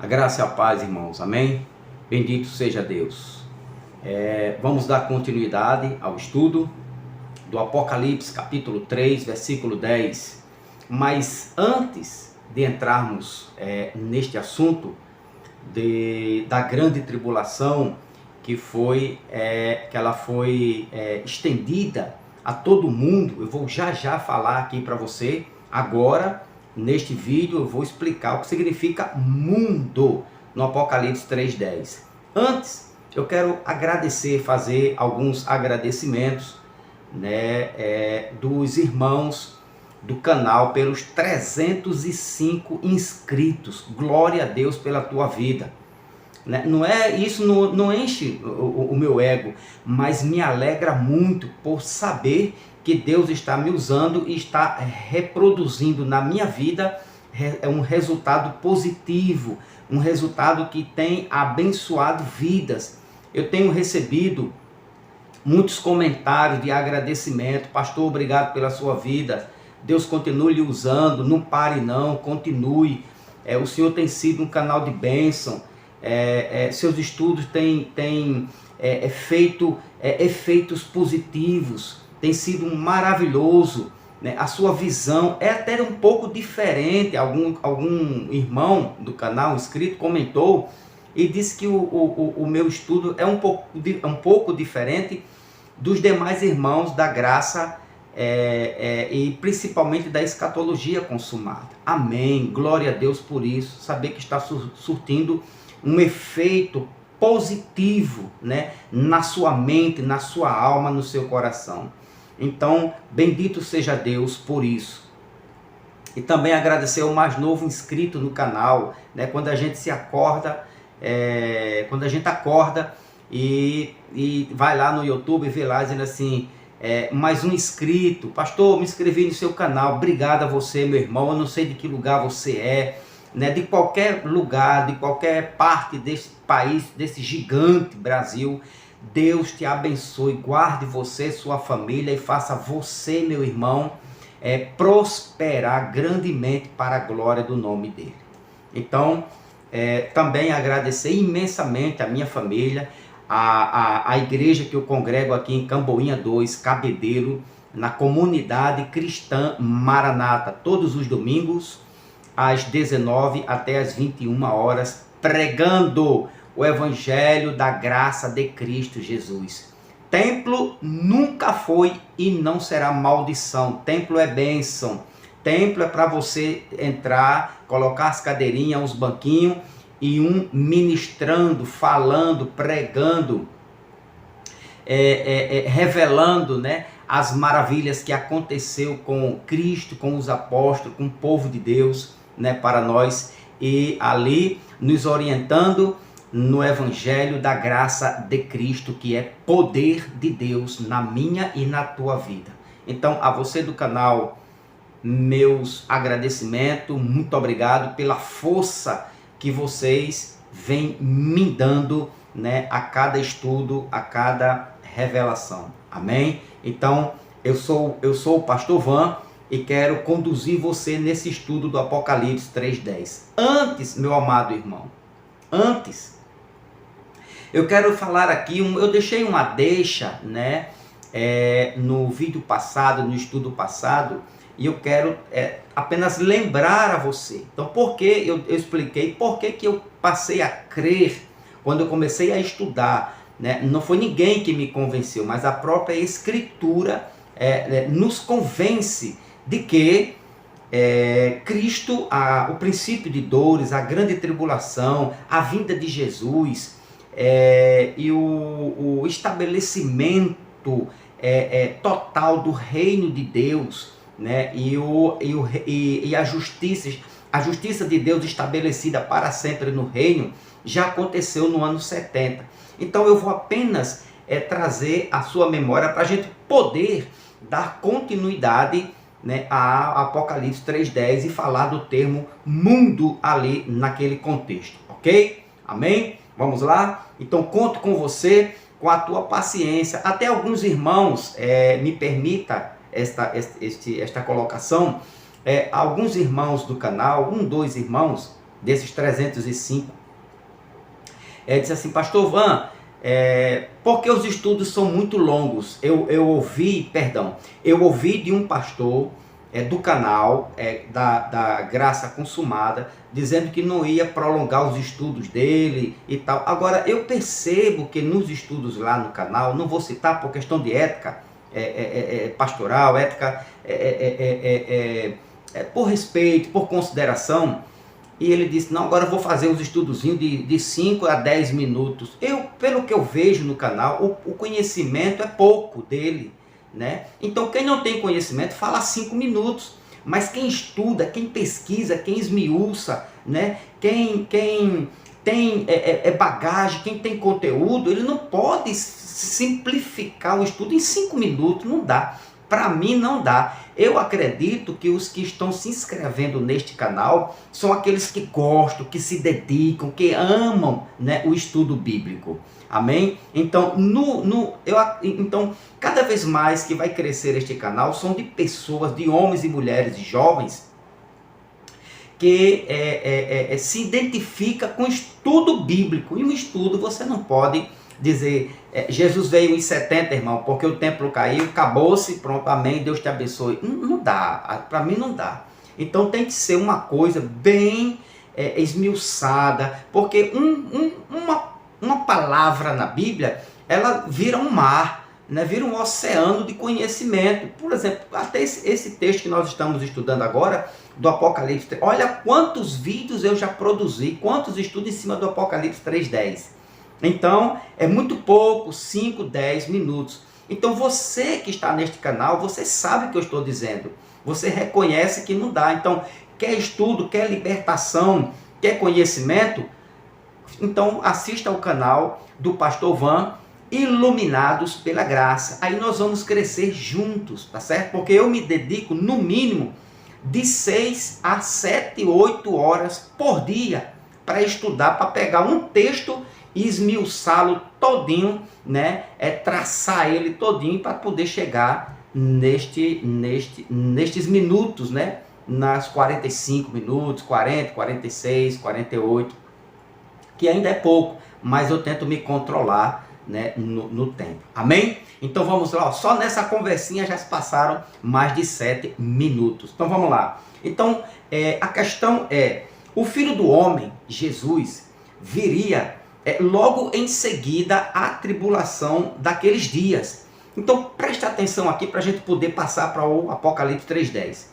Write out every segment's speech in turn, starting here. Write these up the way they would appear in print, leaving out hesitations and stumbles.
A graça e a paz, irmãos, amém? Bendito seja Deus. Vamos dar continuidade ao estudo do Apocalipse, capítulo 3, versículo 10. Mas antes de entrarmos neste assunto da grande tribulação, que ela foi estendida a todo mundo, eu vou já falar aqui para você. Agora, neste vídeo, eu vou explicar o que significa mundo no Apocalipse 3:10. Antes, eu quero fazer alguns agradecimentos, dos irmãos do canal pelos 305 inscritos. Glória a Deus pela tua vida. Não é isso, não enche o meu ego, mas me alegra muito por saber que Deus está me usando e está reproduzindo na minha vida um resultado positivo, um resultado que tem abençoado vidas. Eu tenho recebido muitos comentários de agradecimento. Pastor, obrigado pela sua vida. Deus continue lhe usando, não pare não, continue. O Senhor tem sido um canal de bênção. Seus estudos têm feito efeitos positivos, tem sido maravilhoso, a sua visão é até um pouco diferente. Algum irmão do canal inscrito comentou e disse que o meu estudo é um pouco diferente dos demais irmãos da graça e principalmente da escatologia consumada. Amém, glória a Deus por isso, saber que está surtindo um efeito positivo, na sua mente, na sua alma, no seu coração. Então, bendito seja Deus por isso. E também agradecer ao mais novo inscrito no canal, quando a gente acorda e vai lá no YouTube e vê lá dizendo assim, mais um inscrito, pastor, me inscrevi no seu canal, obrigado a você, meu irmão, eu não sei de que lugar você é, de qualquer lugar, de qualquer parte desse país, desse gigante Brasil. Deus te abençoe, guarde você, sua família, e faça você, meu irmão, prosperar grandemente para a glória do nome dele. Então, também agradecer imensamente a minha família, a igreja que eu congrego aqui em Camboinha 2, Cabedelo, na comunidade cristã Maranata, todos os domingos, às 19 até às 21 horas, pregando o Evangelho da graça de Cristo Jesus. Templo nunca foi e não será maldição. Templo é bênção. Templo é para você entrar, colocar as cadeirinhas, os banquinhos, e ministrando, falando, pregando, revelando, as maravilhas que aconteceu com Cristo, com os apóstolos, com o povo de Deus, para nós, e ali nos orientando no Evangelho da graça de Cristo, que é poder de Deus na minha e na tua vida. Então, a você do canal, meus agradecimentos, muito obrigado pela força que vocês vêm me dando, a cada estudo, a cada revelação. Amém? Então, eu sou o pastor Van e quero conduzir você nesse estudo do Apocalipse 3:10. Antes, meu amado irmão, eu quero falar aqui, eu deixei uma deixa, no vídeo passado, no estudo passado, e eu quero apenas lembrar a você. Então, por que eu expliquei, por que eu passei a crer quando eu comecei a estudar, Não foi ninguém que me convenceu, mas a própria Escritura nos convence de que Cristo, o princípio de dores, a grande tribulação, a vinda de Jesus, e o estabelecimento total do reino de Deus, e a justiça de Deus estabelecida para sempre no reino, já aconteceu no ano 70. Então eu vou apenas trazer a sua memória para a gente poder dar continuidade, a Apocalipse 3:10 e falar do termo mundo ali naquele contexto, ok? Amém? Vamos lá? Então conto com você, com a tua paciência. Até alguns irmãos, me permita esta colocação, alguns irmãos do canal, dois irmãos, desses 305. Disse assim, pastor Van, porque os estudos são muito longos. Eu ouvi de um pastor do canal da Graça Consumada, dizendo que não ia prolongar os estudos dele e tal. Agora, eu percebo que nos estudos lá no canal, não vou citar por questão de ética pastoral, ética por respeito, por consideração, e ele disse, não, agora eu vou fazer uns estudozinhos de 5 a 10 minutos. Pelo que eu vejo no canal, o conhecimento é pouco dele, né? Então, quem não tem conhecimento, fala 5 minutos. Mas quem estuda, quem pesquisa, quem esmiuça, né? Quem tem bagagem, quem tem conteúdo, ele não pode simplificar o estudo em 5 minutos, não dá. Para mim não dá. Eu acredito que os que estão se inscrevendo neste canal são aqueles que gostam, que se dedicam, que amam, né, o estudo bíblico. Amém? Então, então, cada vez mais que vai crescer este canal, são de pessoas, de homens e mulheres, de jovens, que se identifica com o estudo bíblico. E um estudo você não pode dizer, Jesus veio em 70, irmão, porque o templo caiu, acabou-se, pronto, amém, Deus te abençoe. Não dá, para mim não dá. Então tem que ser uma coisa bem esmiuçada, porque uma palavra na Bíblia, ela vira um mar, né? Vira um oceano de conhecimento. Por exemplo, até esse texto que nós estamos estudando agora, do Apocalipse, olha quantos vídeos eu já produzi, quantos estudos em cima do Apocalipse 3:10. Então, é muito pouco, 5, 10 minutos. Então, você que está neste canal, você sabe o que eu estou dizendo. Você reconhece que não dá. Então, quer estudo, quer libertação, quer conhecimento? Então, assista ao canal do Pastor Van, Iluminados pela Graça. Aí nós vamos crescer juntos, tá certo? Porque eu me dedico, no mínimo, de 6 a 7, 8 horas por dia para estudar, para pegar um texto e esmiuçá-lo todinho, né? Traçar ele todinho para poder chegar nestes minutos, né? Nas 45 minutos, 40, 46, 48, que ainda é pouco, mas eu tento me controlar, né, no tempo. Amém? Então vamos lá, ó. Só nessa conversinha já se passaram mais de 7 minutos. Então vamos lá. Então a questão o Filho do Homem, Jesus, viria logo em seguida à tribulação daqueles dias. Então preste atenção aqui para a gente poder passar para o Apocalipse 3:10.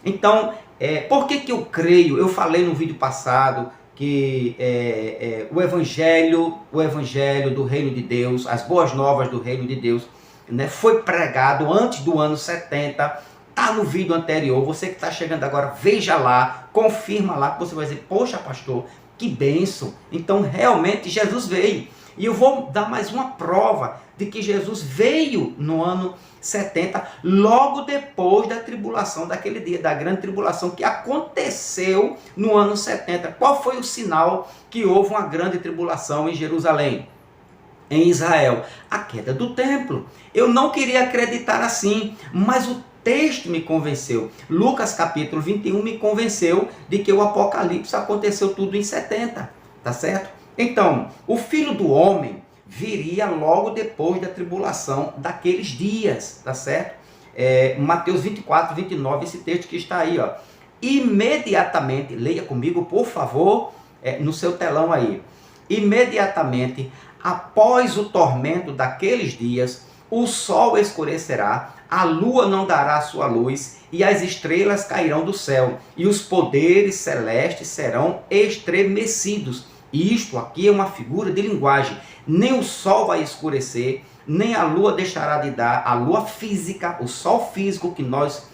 Então, por que eu creio? Eu falei no vídeo passado que o evangelho do reino de Deus, as boas novas do reino de Deus, né, foi pregado antes do ano 70, está no vídeo anterior. Você que está chegando agora, veja lá, confirma lá, que você vai dizer, poxa pastor, que bênção, então realmente Jesus veio. E eu vou dar mais uma prova de que Jesus veio no ano 70, logo depois da tribulação daquele dia, da grande tribulação que aconteceu no ano 70. Qual foi o sinal que houve uma grande tribulação em Jerusalém? Em Israel? A queda do templo. Eu não queria acreditar assim, mas o texto me convenceu. Lucas capítulo 21 me convenceu de que o Apocalipse aconteceu tudo em 70, tá certo? Então, o Filho do Homem viria logo depois da tribulação daqueles dias, tá certo? Mateus 24, 29, esse texto que está aí, ó. Imediatamente, leia comigo, por favor, no seu telão aí. Imediatamente, após o tormento daqueles dias, o sol escurecerá, a lua não dará sua luz, e as estrelas cairão do céu, e os poderes celestes serão estremecidos. Isto aqui é uma figura de linguagem. Nem o sol vai escurecer, nem a lua deixará de dar, a lua física, o sol físico que nós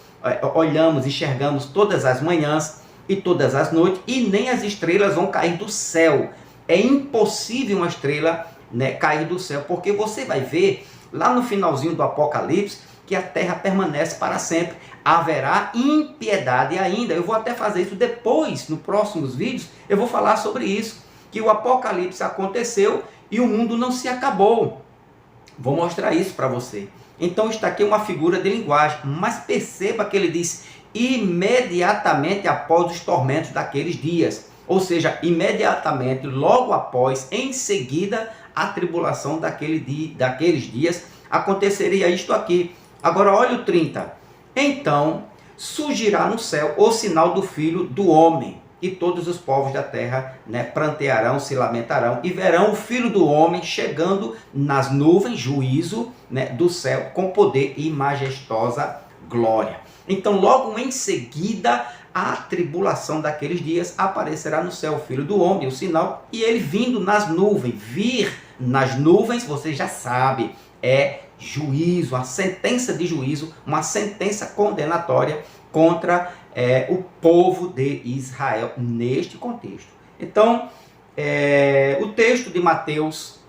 olhamos, enxergamos todas as manhãs e todas as noites, e nem as estrelas vão cair do céu. É impossível uma estrela, né, cair do céu, porque você vai ver lá no finalzinho do Apocalipse que a terra permanece para sempre. Haverá impiedade ainda. Eu vou até fazer isso depois, nos próximos vídeos, eu vou falar sobre isso, que o Apocalipse aconteceu e o mundo não se acabou. Vou mostrar isso para você. Então está aqui uma figura de linguagem, mas perceba que ele diz imediatamente após os tormentos daqueles dias. ou seja, imediatamente, logo após, em seguida, a tribulação daqueles dias, aconteceria isto aqui. Agora olha o 30. Então surgirá no céu o sinal do Filho do Homem, e todos os povos da terra, prantearão, se lamentarão, e verão o Filho do Homem chegando nas nuvens, juízo, do céu, com poder e majestosa glória. Então, logo em seguida, a tribulação daqueles dias, aparecerá no céu o Filho do Homem, o sinal, e ele vindo nas nuvens. Vir nas nuvens, você já sabe, é juízo, a sentença de juízo, uma sentença condenatória contra o povo de Israel, neste contexto. Então, o texto de Mateus,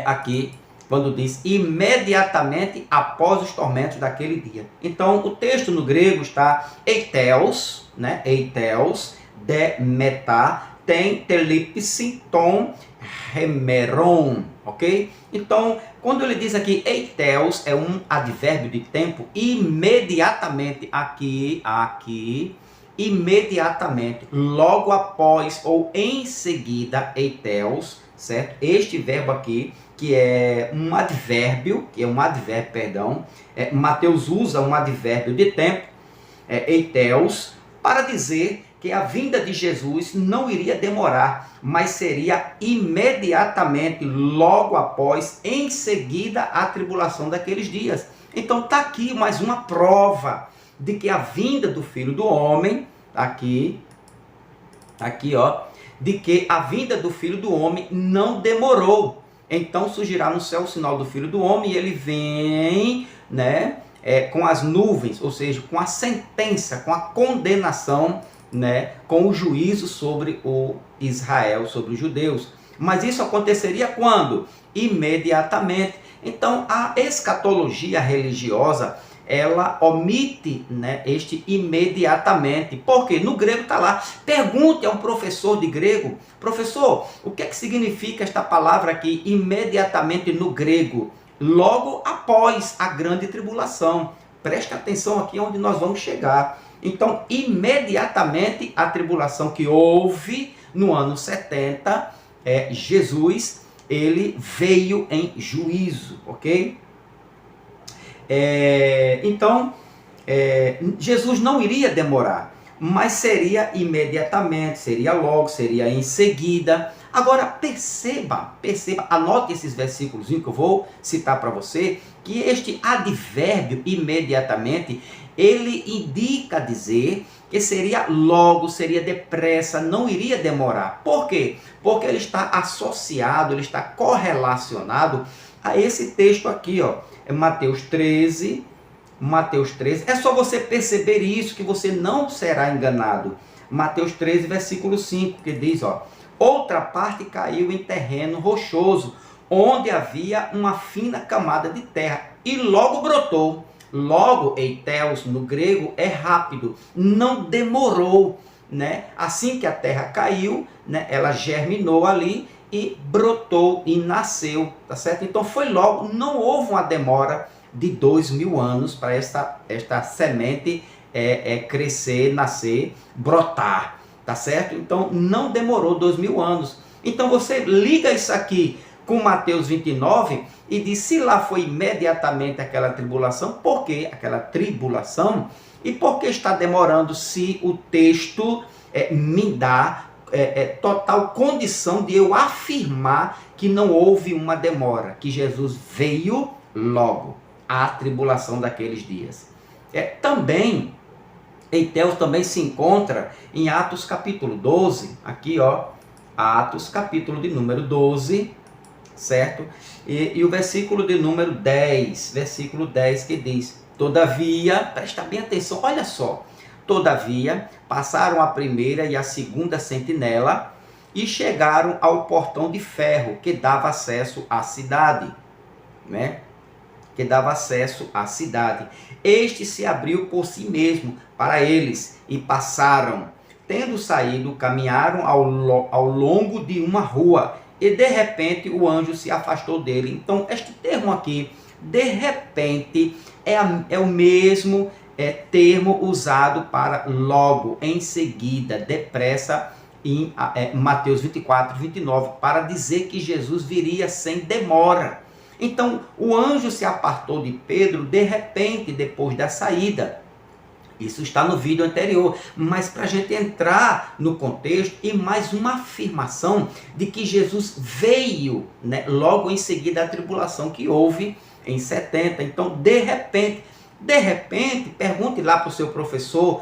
aqui, quando diz imediatamente após os tormentos daquele dia. Então, o texto no grego está eiteos, eiteos, de metá, tem telipse, tom, hemeron, ok? Então, quando ele diz aqui eiteos, é um advérbio de tempo, imediatamente, aqui, imediatamente, logo após ou em seguida, eiteos, certo? Este verbo aqui, que é um advérbio, Mateus usa um advérbio de tempo, eiteos, para dizer que a vinda de Jesus não iria demorar, mas seria imediatamente, logo após, em seguida, a tribulação daqueles dias. Então está aqui mais uma prova de que a vinda do Filho do Homem, de que a vinda do Filho do Homem não demorou. Então surgirá no céu o sinal do Filho do Homem, e ele vem, com as nuvens, ou seja, com a sentença, com a condenação, com o juízo sobre o Israel, sobre os judeus. Mas isso aconteceria quando? Imediatamente. Então a escatologia religiosa, ela omite, este imediatamente. Porque no grego está lá. Pergunte a um professor de grego: professor, o que é que significa esta palavra aqui, imediatamente, no grego? Logo após a grande tribulação. Preste atenção aqui onde nós vamos chegar. Então, imediatamente, a tribulação que houve no ano 70, Jesus, ele veio em juízo, ok? Então, Jesus não iria demorar, mas seria imediatamente, seria logo, seria em seguida. Agora, perceba, anote esses versículos que eu vou citar para você, que este advérbio imediatamente, ele indica dizer que seria logo, seria depressa, não iria demorar. Por quê? Porque ele está associado, ele está correlacionado a esse texto aqui, é Mateus 13, é só você perceber isso que você não será enganado. Mateus 13, versículo 5, que diz, outra parte caiu em terreno rochoso, onde havia uma fina camada de terra, e logo brotou. Logo, eiteos, no grego, é rápido, não demorou, Assim que a terra caiu, ela germinou ali e brotou e nasceu, tá certo? Então foi logo, não houve uma demora de 2000 anos para esta semente crescer, nascer, brotar, tá certo? Então não demorou 2000 anos. Então você liga isso aqui com Mateus 29 e diz: se lá foi imediatamente aquela tribulação, por que aquela tribulação? E por que está demorando, se o texto me dá total condição de eu afirmar que não houve uma demora, que Jesus veio logo, a tribulação daqueles dias. Também, eiteos também se encontra em Atos capítulo 12, aqui Atos capítulo de número 12, certo? E o versículo de número 10, que diz: todavia, presta bem atenção, olha só, todavia passaram a primeira e a segunda sentinela e chegaram ao portão de ferro que dava acesso à cidade, Este se abriu por si mesmo para eles e passaram. Tendo saído, caminharam ao longo de uma rua, e de repente o anjo se afastou dele. Então este termo aqui, de repente, é o mesmo termo usado para logo, em seguida, depressa, em Mateus 24, 29, para dizer que Jesus viria sem demora. Então, o anjo se apartou de Pedro de repente, depois da saída. Isso está no vídeo anterior, mas para a gente entrar no contexto e mais uma afirmação de que Jesus veio, né, logo em seguida da tribulação que houve em 70. Então, de repente, pergunte lá para o seu professor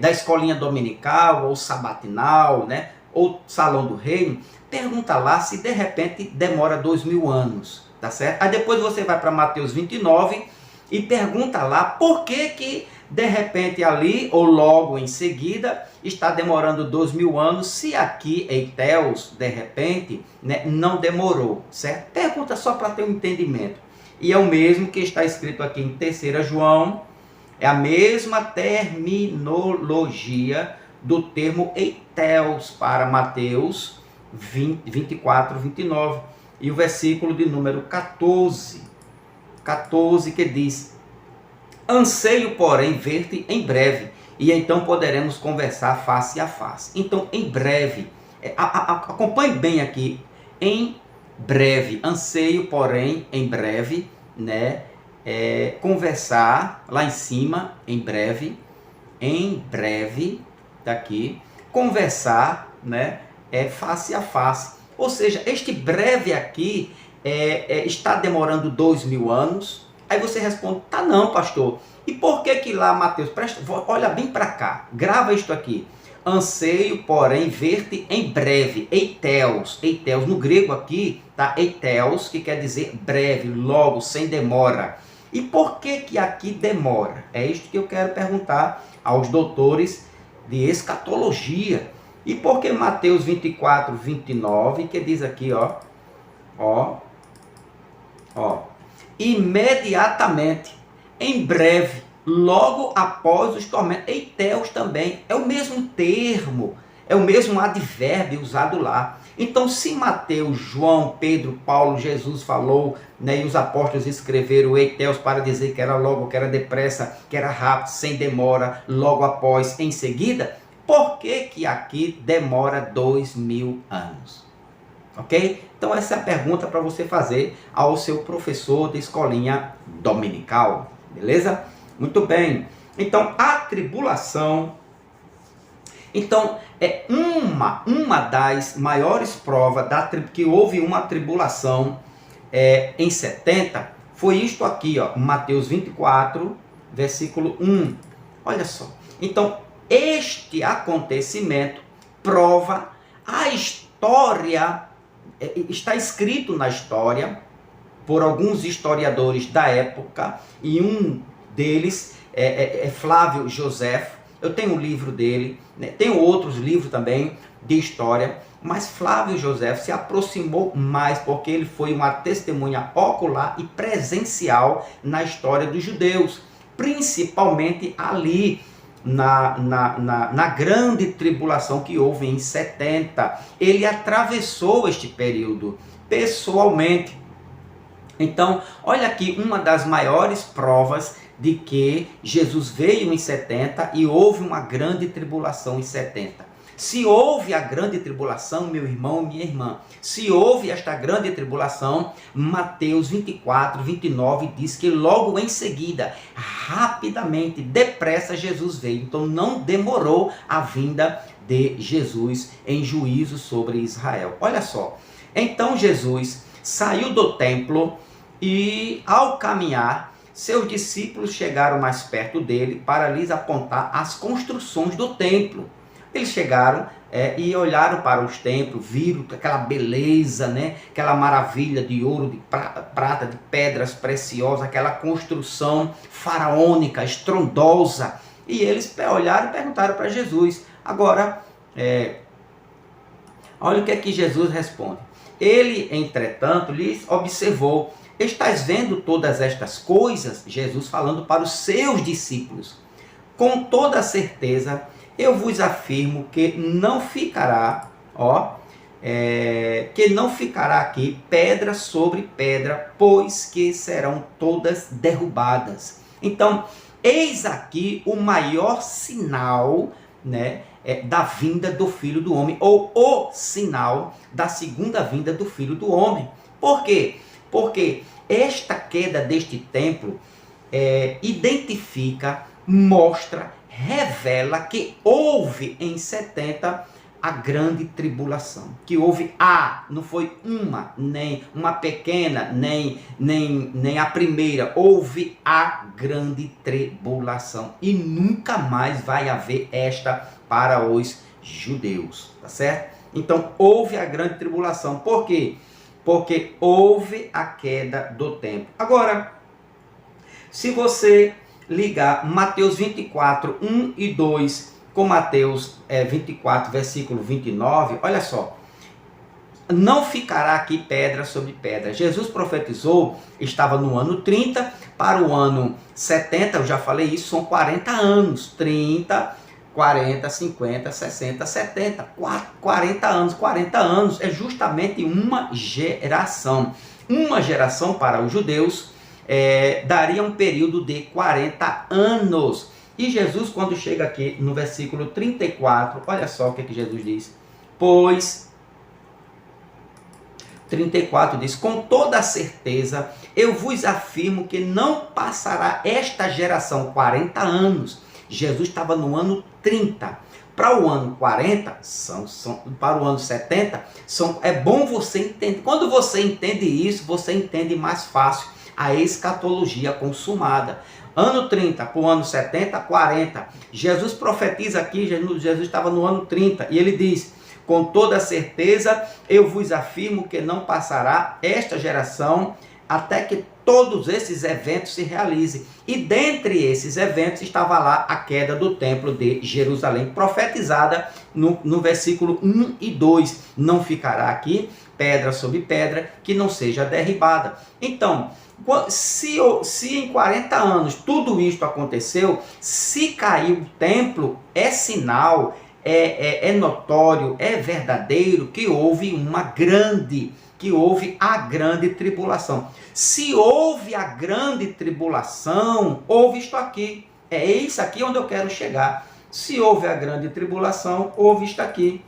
da escolinha dominical ou sabatinal, né, ou salão do reino, pergunta lá se de repente demora 2000 anos, tá certo? Aí depois você vai para Mateus 29 e pergunta lá por que de repente ali, ou logo em seguida, está demorando 2000 anos, se aqui Eitheus, de repente, né, não demorou, certo? Pergunta só para ter um entendimento. E é o mesmo que está escrito aqui em 3 João, é a mesma terminologia do termo Eitheus para Mateus 24, 29. E o versículo de número 14 que diz: anseio, porém, ver-te em breve, e então poderemos conversar face a face. Então, em breve, acompanhe bem aqui, em breve, anseio, porém, em breve, né? Conversar lá em cima, em breve, daqui, conversar, né? Face a face. Ou seja, este breve aqui está demorando 2000 anos. Aí você responde: tá não, pastor. E por que lá, Mateus? Olha bem para cá, grava isto aqui. Anseio, porém, ver-te em breve. Eitheus no grego aqui, tá? Eitheus, que quer dizer breve, logo, sem demora. E por que aqui demora? É isto que eu quero perguntar aos doutores de escatologia. E por que Mateus 24, 29, que diz aqui, ó, imediatamente, em breve, logo após os tormentos. Eitheus também é o mesmo termo, é o mesmo advérbio usado lá. Então, se Mateus, João, Pedro, Paulo, Jesus falou, né, e os apóstolos escreveram Eitheus para dizer que era logo, que era depressa, que era rápido, sem demora, logo após, em seguida, por que aqui demora 2000 anos? Ok? Então essa é a pergunta para você fazer ao seu professor de escolinha dominical, beleza? Muito bem. Então a tribulação, então é uma das maiores provas que houve uma tribulação em 70, foi isto aqui, ó, Mateus 24, versículo 1. Olha só. Então este acontecimento prova a história. Está escrito na história por alguns historiadores da época, e um deles é Flávio Josefo. Eu tenho um livro dele, né? Tenho outros livros também de história, mas Flávio Josefo se aproximou mais porque ele foi uma testemunha ocular e presencial na história dos judeus, principalmente ali na grande tribulação que houve em 70. Ele atravessou este período pessoalmente. Então, olha aqui uma das maiores provas de que Jesus veio em 70 e houve uma grande tribulação em 70. Se houve a grande tribulação, meu irmão, minha irmã, se houve esta grande tribulação, Mateus 24, 29 diz que logo em seguida, rapidamente, depressa, Jesus veio. Então não demorou a vinda de Jesus em juízo sobre Israel. Olha só, então Jesus saiu do templo e, ao caminhar, seus discípulos chegaram mais perto dele para lhes apontar as construções do templo. Eles chegaram e olharam para os templos, viram aquela beleza, né? Aquela maravilha de ouro, de prata, de pedras preciosas, aquela construção faraônica, estrondosa. E eles olharam e perguntaram para Jesus. Agora, olha o que é que Jesus responde. Ele, entretanto, lhes observou: estás vendo todas estas coisas? Jesus falando para os seus discípulos. Com toda certeza, eu vos afirmo que não ficará, aqui pedra sobre pedra, pois que serão todas derrubadas. Então, eis aqui o maior sinal né, da vinda do Filho do Homem, ou o sinal da segunda vinda do Filho do Homem. Por quê? Porque esta queda deste templo identifica, mostra, revela que houve em 70 a grande tribulação. Que houve não foi uma, nem uma pequena, nem a primeira. Houve a grande tribulação. E nunca mais vai haver esta para os judeus. Tá certo? Então, houve a grande tribulação. Por quê? Porque houve a queda do templo. Agora, se você ligar Mateus 24, 1 e 2 com Mateus 24, versículo 29, olha só. Não ficará aqui pedra sobre pedra. Jesus profetizou, estava no ano 30, para o ano 70, eu já falei isso, são 40 anos. 30, 40, 50, 60, 70, 40 anos. 40 anos é justamente uma geração. Uma geração para os judeus daria um período de 40 anos. E Jesus, quando chega aqui no versículo 34, olha só o que Jesus diz. Pois, 34 diz, com toda certeza, eu vos afirmo que não passará esta geração, 40 anos. Jesus estava no ano 30. Para o ano 40, para o ano 70, é bom você entender. Quando você entende isso, você entende mais fácil a escatologia consumada. Ano 30 para o ano 70, 40. Jesus profetiza aqui, Jesus estava no ano 30, e ele diz, com toda certeza, eu vos afirmo que não passará esta geração até que todos esses eventos se realizem. E dentre esses eventos estava lá a queda do templo de Jerusalém, profetizada no versículo 1 e 2. Não ficará aqui pedra sobre pedra que não seja derribada. Então, se em 40 anos tudo isto aconteceu, se caiu o templo, é sinal, é notório, é verdadeiro que houve a grande tribulação. Se houve a grande tribulação, houve isto aqui. É isso aqui onde eu quero chegar. Se houve a grande tribulação, houve isto aqui.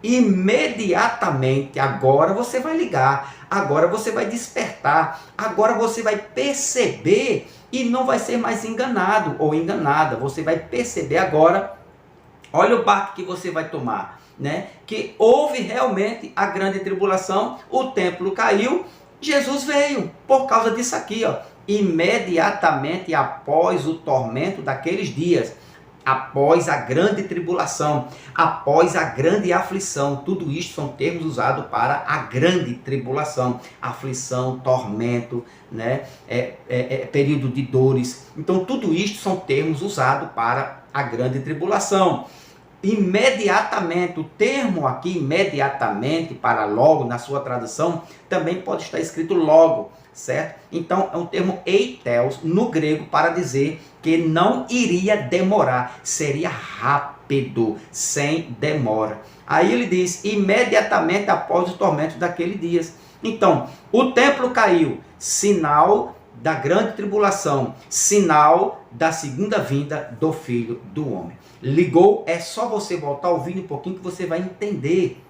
Imediatamente, agora você vai ligar, agora você vai despertar, agora você vai perceber e não vai ser mais enganado ou enganada. Você vai perceber agora, olha o baque que você vai tomar, né? Que houve realmente a grande tribulação, o templo caiu, Jesus veio por causa disso aqui, ó. Imediatamente após o tormento daqueles dias, após a grande tribulação, após a grande aflição. Tudo isso são termos usados para a grande tribulação. Aflição, tormento, né? Período de dores. Então tudo isso são termos usados para a grande tribulação. Imediatamente, o termo aqui, imediatamente, para logo, na sua tradução, também pode estar escrito logo, certo? Então, é um termo eitheos, no grego, para dizer que não iria demorar, seria rápido, sem demora. Aí ele diz, imediatamente após os tormentos daqueles dias. Então, o templo caiu, sinal da grande tribulação, sinal da segunda vinda do Filho do Homem. Ligou? É só você voltar ouvindo um pouquinho que você vai entender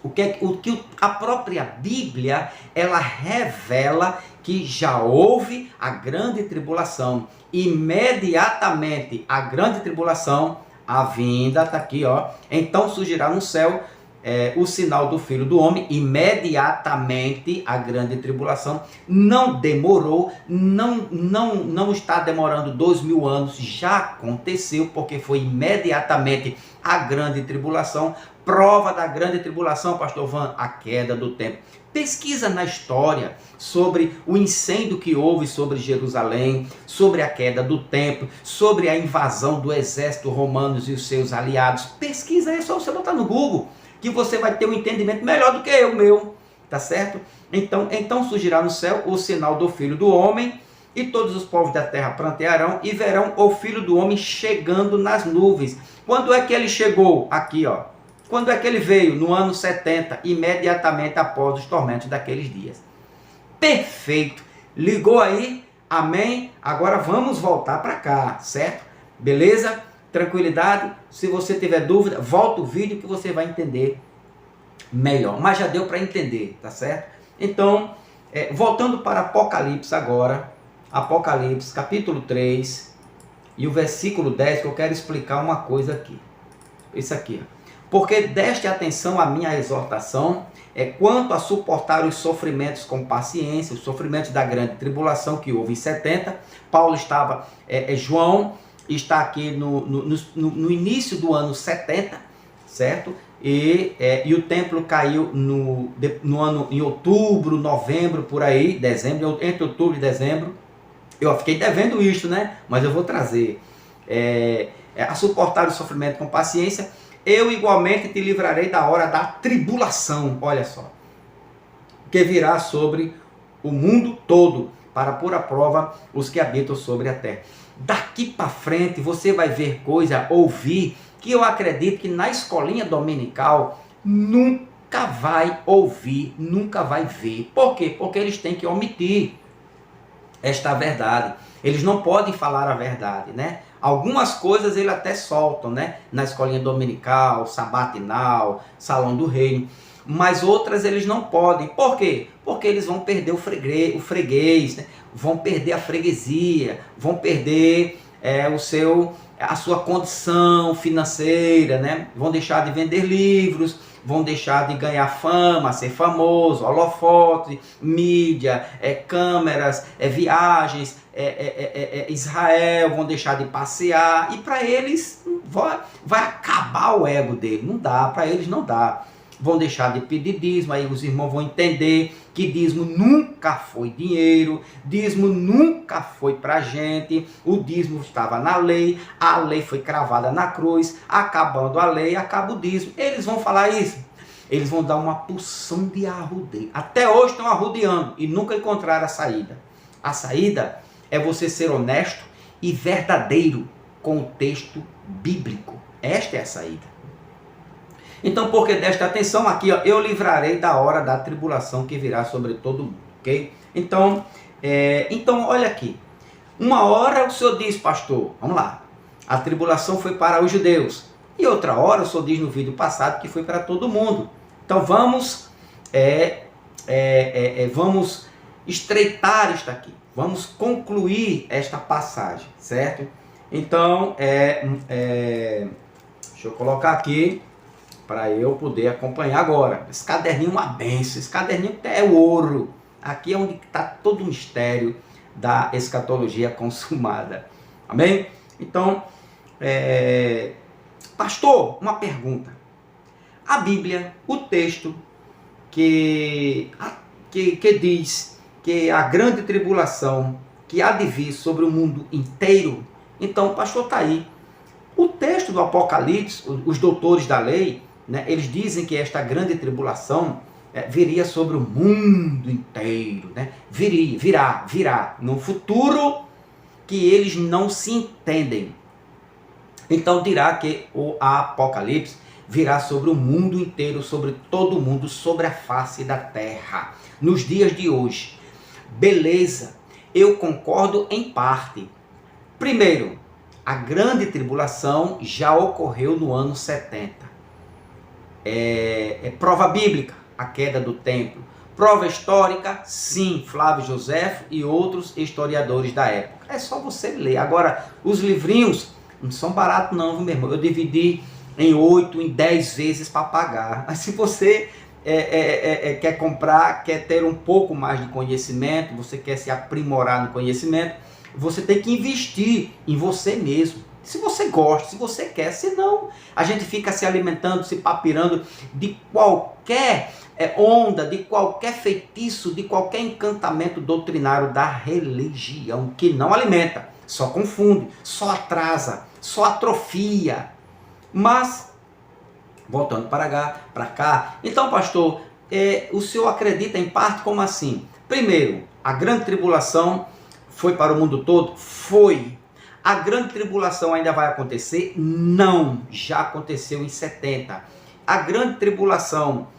o que a própria Bíblia ela revela, que já houve a grande tribulação. Imediatamente a grande tribulação, a vinda está aqui, ó. Então surgirá no céu o sinal do Filho do Homem. Imediatamente a grande tribulação. Não demorou, não está demorando 2000 anos, já aconteceu, porque foi imediatamente a grande tribulação. Prova da grande tribulação, pastor Van, a queda do templo. Pesquisa na história sobre o incêndio que houve sobre Jerusalém, sobre a queda do templo, sobre a invasão do exército romano e os seus aliados. Pesquisa, é só você botar no Google, que você vai ter um entendimento melhor do que o meu, tá certo? Então surgirá no céu o sinal do Filho do Homem, e todos os povos da terra prantearão e verão o Filho do Homem chegando nas nuvens. Quando é que ele chegou? Aqui, ó. Quando é que ele veio? No ano 70, imediatamente após os tormentos daqueles dias. Perfeito. Ligou aí? Amém? Agora vamos voltar para cá, certo? Beleza? tranquilidade. Se você tiver dúvida, volta o vídeo que você vai entender melhor. Mas já deu para entender, tá certo? Então, voltando para Apocalipse agora, Apocalipse capítulo 3 e o versículo 10, que eu quero explicar uma coisa aqui. Isso aqui, ó. Porque deste atenção à minha exortação, quanto a suportar os sofrimentos com paciência, os sofrimentos da grande tribulação que houve em 70. Paulo estava, João está aqui no início do ano 70, certo? E o templo caiu no ano, em outubro, novembro, por aí, dezembro, entre outubro e dezembro. Eu fiquei devendo isso, né? Mas eu vou trazer. A suportar o sofrimento com paciência, eu igualmente te livrarei da hora da tribulação, olha só, que virá sobre o mundo todo, para pôr à prova os que habitam sobre a terra. Daqui para frente você vai ver coisa, ouvir, que eu acredito que na escolinha dominical nunca vai ouvir, nunca vai ver. Por quê? Porque eles têm que omitir esta verdade. Eles não podem falar a verdade, né? Algumas coisas eles até soltam, né? Na escolinha dominical, sabatinal, salão do reino. Mas outras eles não podem. Por quê? Porque eles vão perder o freguês, né? Vão perder a freguesia, vão perder a sua condição financeira, né? Vão deixar de vender livros, vão deixar de ganhar fama, ser famoso, holofote, mídia, câmeras, viagens, Israel, vão deixar de passear, e para eles vai acabar o ego dele, não dá, para eles não dá. Vão deixar de pedir dízimo, aí os irmãos vão entender que dízimo nunca foi dinheiro, dízimo nunca foi para gente, o dízimo estava na lei, a lei foi cravada na cruz, acabando a lei, acaba o dízimo. Eles vão falar isso, eles vão dar uma porção de arrudeio. Até hoje estão arrudeando e nunca encontraram a saída. A saída é você ser honesto e verdadeiro com o texto bíblico. Esta é a saída. Então, porque desta atenção aqui, ó, eu livrarei da hora da tribulação que virá sobre todo mundo, ok? Então, olha aqui. Uma hora o Senhor diz, pastor, vamos lá, a tribulação foi para os judeus. E outra hora o Senhor diz no vídeo passado que foi para todo mundo. Então, vamos estreitar isto aqui. Vamos concluir esta passagem, certo? Então, deixa eu colocar aqui para eu poder acompanhar agora. Esse caderninho é uma benção, esse caderninho é ouro. Aqui é onde está todo o mistério da escatologia consumada. Amém? Então, pastor, uma pergunta. A Bíblia, o texto que diz que a grande tribulação que há de vir sobre o mundo inteiro, então, pastor, está aí. O texto do Apocalipse, os doutores da lei, né, eles dizem que esta grande tribulação viria sobre o mundo inteiro, né? Virá, no futuro que eles não se entendem. Então dirá que o Apocalipse virá sobre o mundo inteiro, sobre todo mundo, sobre a face da terra, nos dias de hoje. Beleza, eu concordo em parte. Primeiro, a grande tribulação já ocorreu no ano 70. Prova bíblica, a queda do templo. Prova histórica, sim, Flávio Josefo e outros historiadores da época. É só você ler. Agora, os livrinhos não são baratos não, meu irmão. Eu dividi em 8, em 10 vezes para pagar. Mas se você quer comprar, quer ter um pouco mais de conhecimento, você quer se aprimorar no conhecimento, você tem que investir em você mesmo. Se você gosta, se você quer, senão a gente fica se alimentando, se papirando de qualquer onda, de qualquer feitiço, de qualquer encantamento doutrinário da religião, que não alimenta, só confunde, só atrasa, só atrofia. Mas, voltando para cá, então pastor, o senhor acredita em parte como assim? Primeiro, a grande tribulação foi para o mundo todo? Foi. A grande tribulação ainda vai acontecer? Não, já aconteceu em 70. A grande tribulação,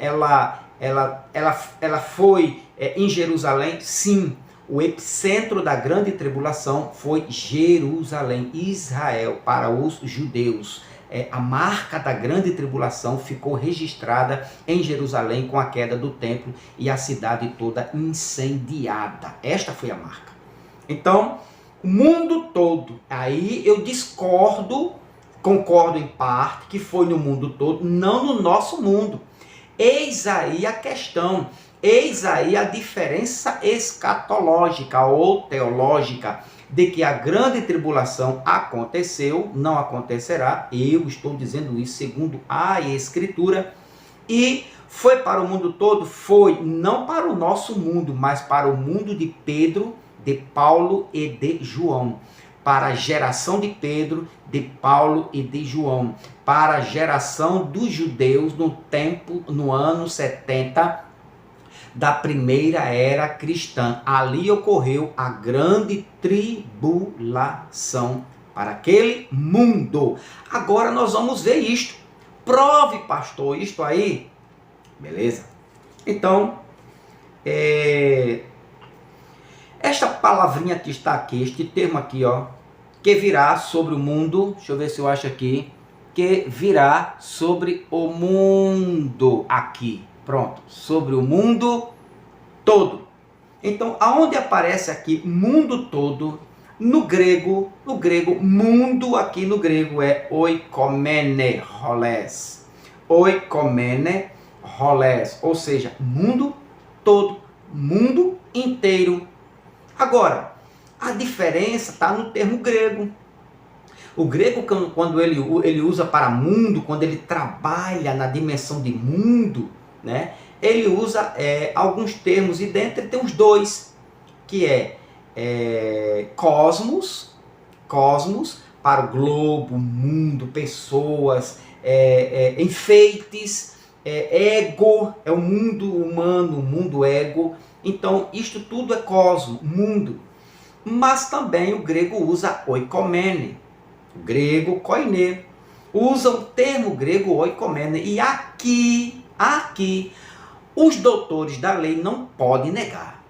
ela foi em Jerusalém? Sim. o epicentro da grande tribulação foi Jerusalém, Israel, para os judeus. A marca da grande tribulação ficou registrada em Jerusalém com a queda do templo e a cidade toda incendiada. Esta foi a marca. Então, o mundo todo, aí eu discordo, concordo em parte, que foi no mundo todo, não no nosso mundo. Eis aí a questão, eis aí a diferença escatológica ou teológica de que a grande tribulação aconteceu, não acontecerá, eu estou dizendo isso segundo a Escritura, e foi para o mundo todo, foi não para o nosso mundo, mas para o mundo de Pedro, de Paulo e de João, para a geração de Pedro, de Paulo e de João, para a geração dos judeus no ano 70 da primeira era cristã. Ali ocorreu a grande tribulação para aquele mundo. Agora nós vamos ver isto. Prove, pastor, isto aí. Beleza? Então, esta palavrinha que está aqui, este termo aqui, ó, que virá sobre o mundo, deixa eu ver se eu acho aqui, que virá sobre o mundo aqui. Pronto, sobre o mundo todo. Então, aonde aparece aqui mundo todo, no grego, mundo aqui no grego é oikomene holes. Oikomene holes, ou seja, mundo todo, mundo inteiro. Agora, a diferença está no termo grego. O grego, quando ele usa para mundo, quando ele trabalha na dimensão de mundo, né, ele usa alguns termos, e dentre tem os dois, que cosmos para o globo, mundo, pessoas, enfeites, ego, é o mundo humano, o mundo ego. Então, isto tudo é cosmo, mundo. Mas também o grego usa oikomene, o grego koine, usa o termo grego oikomene, e aqui, os doutores da lei não podem negar.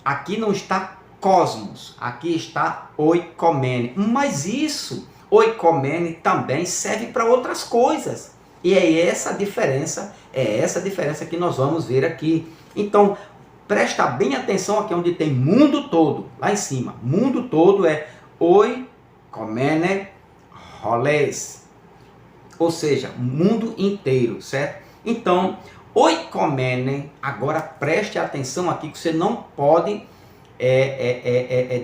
Aqui não está cosmos, aqui está oikomene. Mas isso, oikomene, também serve para outras coisas. E é essa diferença que nós vamos ver aqui. Então, presta bem atenção aqui onde tem mundo todo, lá em cima. Mundo todo é oikomene holes, ou seja, mundo inteiro, certo? Então, oikomene, agora preste atenção aqui que você não pode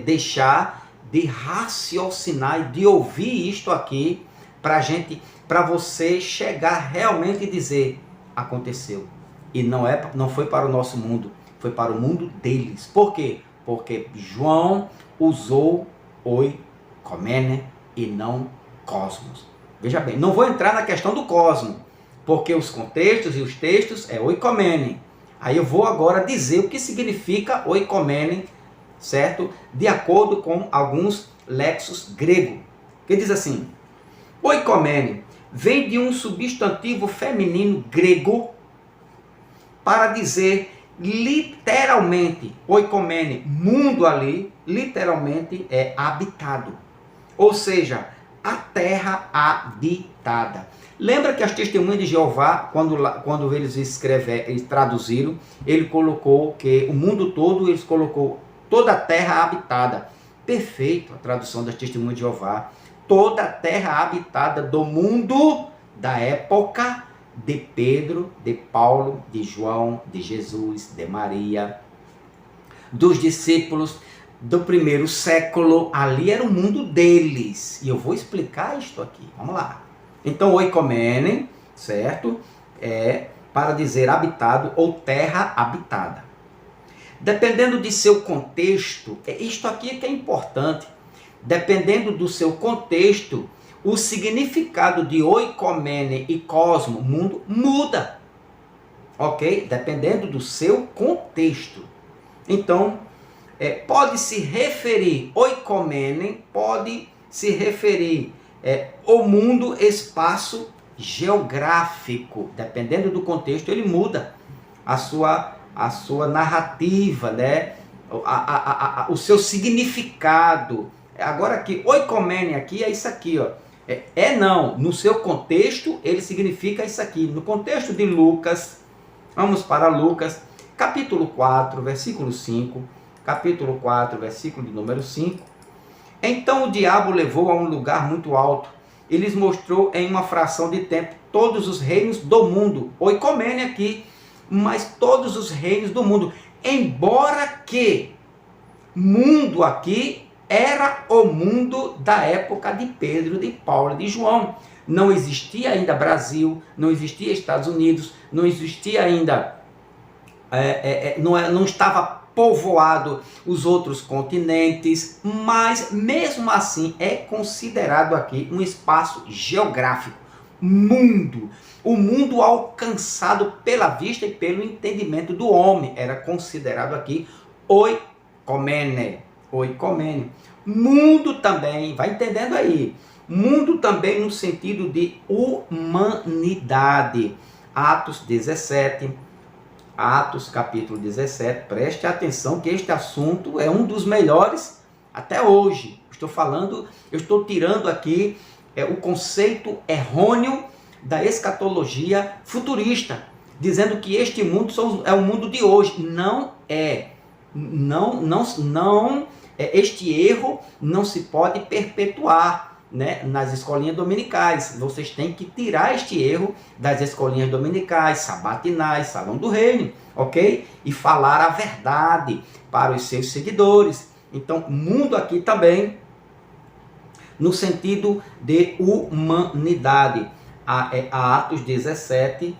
deixar de raciocinar e de ouvir isto aqui para você chegar realmente e dizer, aconteceu. E não foi para o nosso mundo, foi para o mundo deles. Por quê? Porque João usou oikomene e não cosmos. Veja bem, não vou entrar na questão do cosmos, porque os contextos e os textos é oikomene. Aí eu vou agora dizer o que significa oikomene, certo? De acordo com alguns léxicos grego, que diz assim: oikomene vem de um substantivo feminino grego para dizer literalmente, oikomene, mundo ali, literalmente é habitado. Ou seja, a terra habitada. Lembra que as testemunhas de Jeová, quando eles traduziram, ele colocou que o mundo todo, eles colocou toda a terra habitada. Perfeito a tradução das testemunhas de Jeová. Toda a terra habitada do mundo da época de Pedro, de Paulo, de João, de Jesus, de Maria, dos discípulos do primeiro século. Ali era o mundo deles. E eu vou explicar isto aqui. Vamos lá. Então, oikomene, certo? É para dizer habitado ou terra habitada. Dependendo de seu contexto, isto aqui que é importante. Dependendo do seu contexto, o significado de oikomene e cosmo, mundo, muda. Ok? Dependendo do seu contexto. Então, pode se referir, oikomene pode se referir o mundo, espaço geográfico. Dependendo do contexto, ele muda a sua narrativa, né? o seu significado. Agora aqui, oikomene aqui é isso aqui, ó. Não, no seu contexto ele significa isso aqui. No contexto de Lucas, vamos para Lucas, capítulo 4, versículo 5, capítulo 4, versículo de número 5. Então o diabo levou a um lugar muito alto e lhes mostrou em uma fração de tempo todos os reinos do mundo. Oikomene aqui, mas todos os reinos do mundo. Embora que mundo aqui era o mundo da época de Pedro, de Paulo e de João. Não existia ainda Brasil, não existia Estados Unidos, não existia ainda, não estava povoado os outros continentes, mas mesmo assim é considerado aqui um espaço geográfico, mundo. O mundo alcançado pela vista e pelo entendimento do homem era considerado aqui oikomene. Oikomene. Mundo também, vai entendendo aí, mundo também no sentido de humanidade. Atos 17, Atos capítulo 17, preste atenção que este assunto é um dos melhores até hoje. Eu estou tirando aqui o conceito errôneo da escatologia futurista, dizendo que este mundo é o mundo de hoje. Não é. Este erro não se pode perpetuar, né, nas escolinhas dominicais. Vocês têm que tirar este erro das escolinhas dominicais, sabatinais, salão do reino, ok? E falar a verdade para os seus seguidores. Então, mundo aqui também no sentido de humanidade. A Atos 17,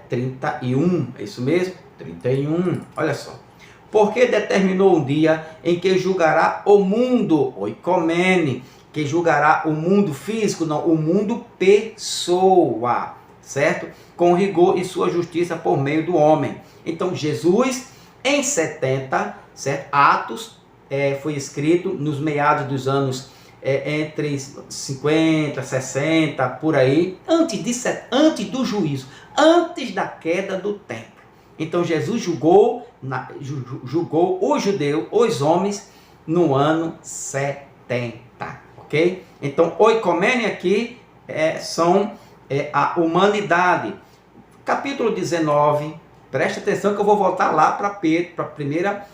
31, é isso mesmo? 31, olha só. Porque determinou um dia em que julgará o mundo, oikomene, que julgará o mundo físico, não, o mundo pessoa, certo? Com rigor e sua justiça por meio do homem. Então Jesus, em 70, certo? Atos foi escrito nos meados dos anos entre 50, 60, por aí, antes do juízo, antes da queda do templo. Então Jesus julgou os judeus, os homens, no ano 70, ok? Então, oikomene aqui são a humanidade. Capítulo 19, preste atenção que eu vou voltar lá para a primeira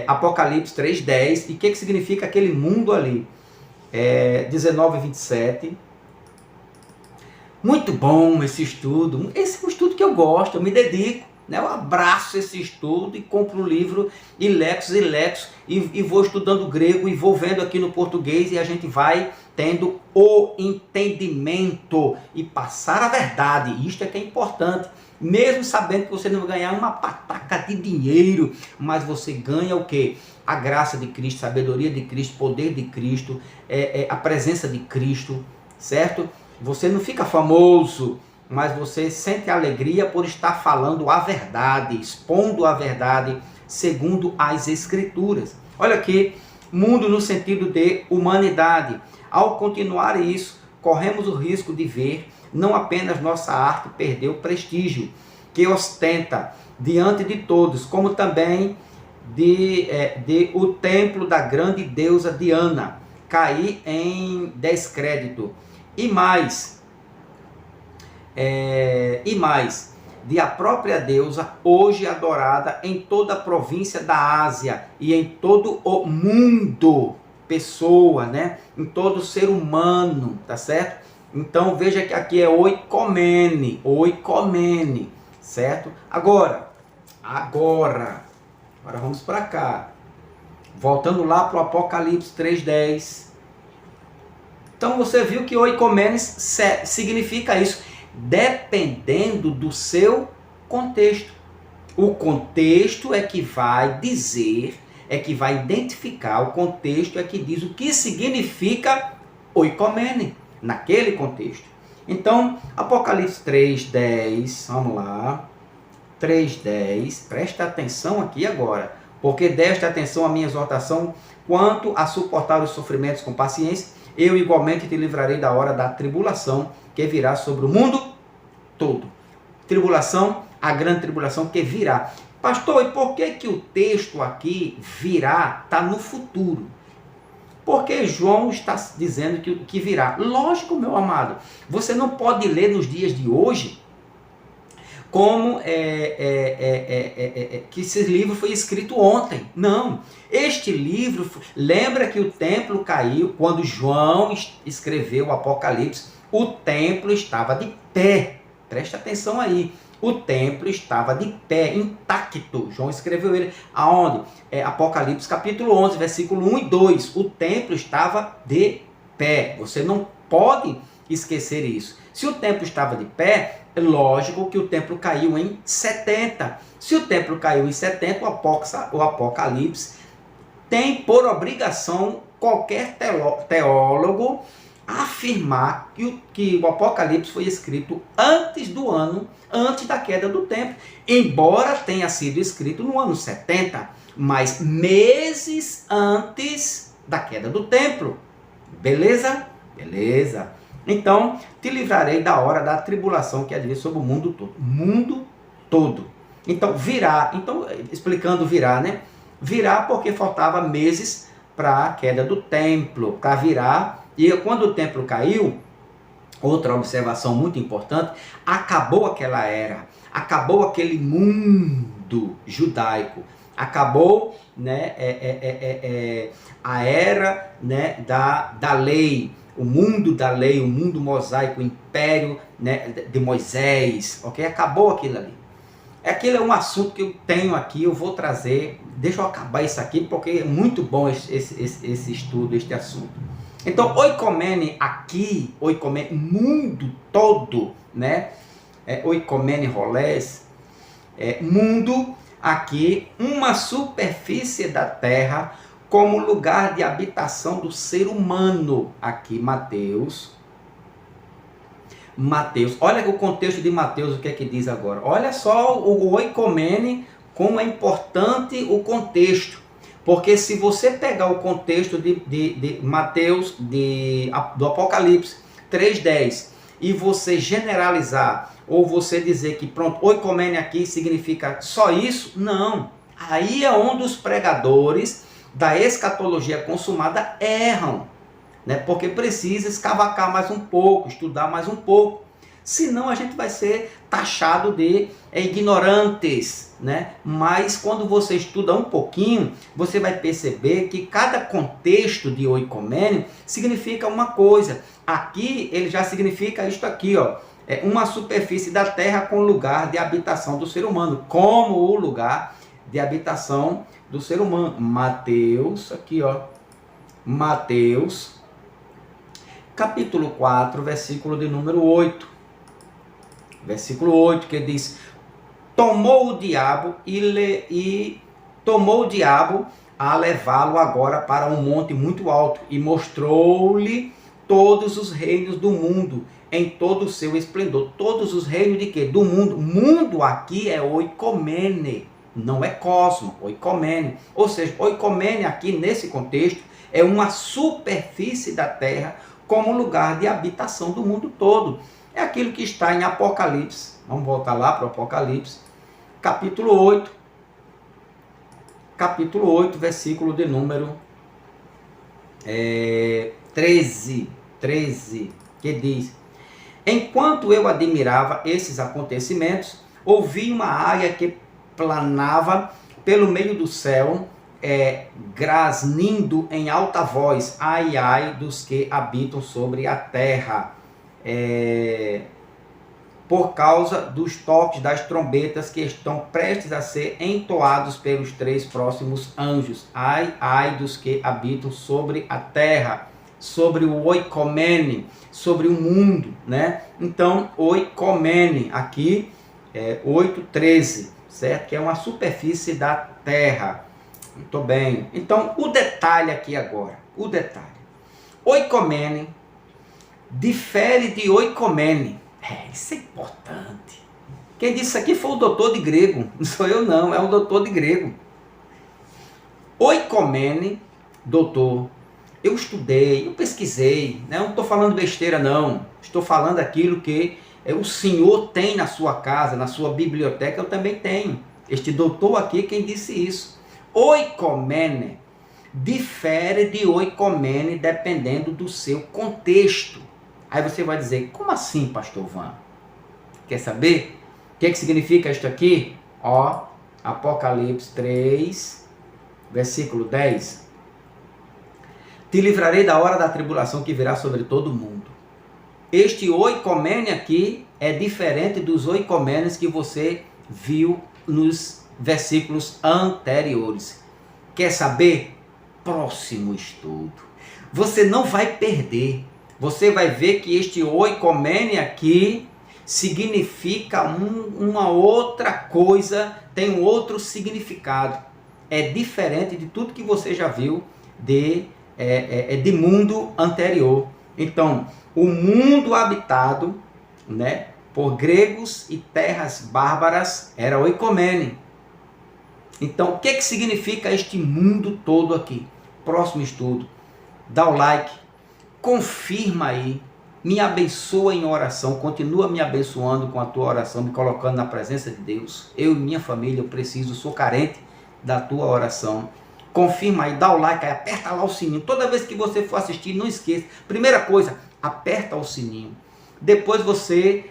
Apocalipse 3:10. E o que significa aquele mundo ali? 19 e 27. Muito bom esse estudo. Esse é um estudo que eu gosto, eu me dedico, né? Eu abraço esse estudo e compro o livro e lexos e vou estudando grego e vou vendo aqui no português e a gente vai tendo o entendimento e passar a verdade. Isto é que é importante. Mesmo sabendo que você não vai ganhar uma pataca de dinheiro, mas você ganha o quê? A graça de Cristo, sabedoria de Cristo, poder de Cristo, a presença de Cristo, certo? Você não fica famoso, mas você sente alegria por estar falando a verdade, expondo a verdade segundo as Escrituras. Olha aqui, mundo no sentido de humanidade. Ao continuar isso, corremos o risco de ver não apenas nossa arte perder o prestígio que ostenta diante de todos, como também de o templo da grande deusa Diana cair em descrédito. E mais, de a própria deusa, hoje adorada em toda a província da Ásia e em todo o mundo, pessoa, né? Em todo ser humano, tá certo? Então veja que aqui é oikomene, certo? Agora vamos para cá, voltando lá para o Apocalipse 3:10. Então você viu que oikomenes significa isso, dependendo do seu contexto. O contexto é que vai dizer, é que vai identificar, o contexto é que diz o que significa oikomene naquele contexto. Então, Apocalipse 3:10, vamos lá, 3:10, presta atenção aqui agora, porque deste atenção à minha exortação quanto a suportar os sofrimentos com paciência, eu igualmente te livrarei da hora da tribulação que virá sobre o mundo todo. Tribulação a grande tribulação que virá. Pastor, e por que que o texto aqui virá está no futuro? Porque João está dizendo que virá. Lógico, meu amado, você não pode ler nos dias de hoje como que esse livro foi escrito ontem. Não, este livro, lembra que o templo caiu, quando João escreveu o Apocalipse, o templo estava de pé, preste atenção aí, o templo estava de pé, intacto. João escreveu ele aonde? Apocalipse capítulo 11, versículo 1 e 2, o templo estava de pé, você não pode esquecer isso. Se o templo estava de pé, é lógico que o templo caiu em 70. Se o templo caiu em 70, o Apocalipse tem por obrigação qualquer teólogo afirmar que o Apocalipse foi escrito antes da queda do templo. Embora tenha sido escrito no ano 70, mas meses antes da queda do templo. Beleza? Beleza. Então, te livrarei da hora da tribulação que há de vir sobre o mundo todo. Mundo todo. Então, virá. Então, explicando virá, né? Virá porque faltava meses para a queda do templo, para virar. E quando o templo caiu, outra observação muito importante, acabou aquela era, acabou aquele mundo judaico, acabou, né, a era, né, da lei, o mundo da lei, o mundo mosaico, o império, né, de Moisés, ok? Acabou aquilo ali. Aquilo é um assunto que eu tenho aqui, eu vou trazer, deixa eu acabar isso aqui, porque é muito bom esse estudo, este assunto. Então, oikomene aqui, oikomene, mundo todo, né? Oikomene rolés, mundo aqui, uma superfície da terra como lugar de habitação do ser humano. Aqui, Mateus, olha o contexto de Mateus, o que é que diz agora. Olha só o oikomene, como é importante o contexto. Porque se você pegar o contexto de Mateus, do Apocalipse 3:10, e você generalizar, ou você dizer que pronto, oikomene aqui significa só isso, não. Aí é onde os pregadores da escatologia consumada erram, né? Porque precisa escavacar mais um pouco, estudar mais um pouco. Senão a gente vai ser taxado de ignorantes, né? Mas quando você estuda um pouquinho, você vai perceber que cada contexto de oikomene significa uma coisa. Aqui ele já significa isto aqui, ó. É uma superfície da terra com lugar de habitação do ser humano, como o lugar de habitação do ser humano. Mateus, aqui ó, Mateus, capítulo 4, versículo de número 8. Versículo 8, que diz: tomou o diabo a levá-lo agora para um monte muito alto e mostrou-lhe todos os reinos do mundo em todo o seu esplendor. Todos os reinos de quê? Do mundo. Mundo aqui é oikomene, não é cosmo, oikomene. Ou seja, oikomene aqui nesse contexto é uma superfície da terra como lugar de habitação do mundo todo. É aquilo que está em Apocalipse. Vamos voltar lá para o Apocalipse. Capítulo 8. Capítulo 8, versículo de número 13, que diz: enquanto eu admirava esses acontecimentos, ouvi uma águia que planava pelo meio do céu, grasnindo em alta voz: ai, ai dos que habitam sobre a terra, por causa dos toques das trombetas que estão prestes a ser entoados pelos 3 próximos anjos. Ai, ai dos que habitam sobre a terra, sobre o oikomene, sobre o mundo, né? Então, oikomene, aqui é 8:13, certo? Que é uma superfície da terra. Muito bem. Então, o detalhe aqui agora, o detalhe. Oikomene difere de oikomene. Isso é importante. Quem disse isso aqui foi o doutor de grego. Não sou eu não, é o doutor de grego. Oikomene, doutor, eu estudei, eu pesquisei, né? Eu não estou falando besteira não. Estou falando aquilo que o Senhor tem na sua casa, na sua biblioteca, eu também tenho. Este doutor aqui, quem disse isso? Oikomene difere de oikomene dependendo do seu contexto. Aí você vai dizer, como assim, pastor Van? Quer saber? O que significa isto aqui? Ó, Apocalipse 3, versículo 10. Te livrarei da hora da tribulação que virá sobre todo o mundo. Este oikomene aqui é diferente dos oikomenes que você viu nos versículos anteriores. Quer saber? Próximo estudo. Você não vai perder. Você vai ver que este oikomene aqui significa uma outra coisa, tem um outro significado. É diferente de tudo que você já viu de mundo anterior. Então, o mundo habitado, né, por gregos e terras bárbaras era oikomene. Então, o que significa este mundo todo aqui? Próximo estudo. Dá o like, confirma aí, me abençoa em oração, continua me abençoando com a tua oração, me colocando na presença de Deus. Eu e minha família, eu preciso, sou carente da tua oração. Confirma aí, dá o like aí, aperta lá o sininho. Toda vez que você for assistir, não esqueça. Primeira coisa, aperta o sininho. Depois você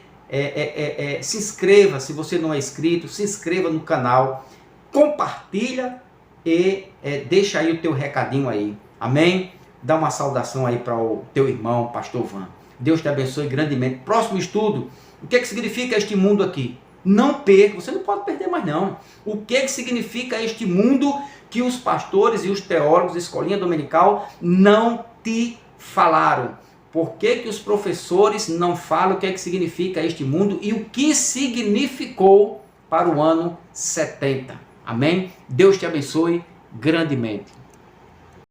se inscreva, se você não é inscrito, se inscreva no canal. Compartilha e deixa aí o teu recadinho aí. Amém? Dá uma saudação aí para o teu irmão, pastor Van. Deus te abençoe grandemente. Próximo estudo. O que significa este mundo aqui? Não perca, você não pode perder mais não. O que significa este mundo que os pastores e os teólogos, escolinha dominical, não te falaram? Por que os professores não falam o que significa este mundo e o que significou para o ano 70? Amém? Deus te abençoe grandemente.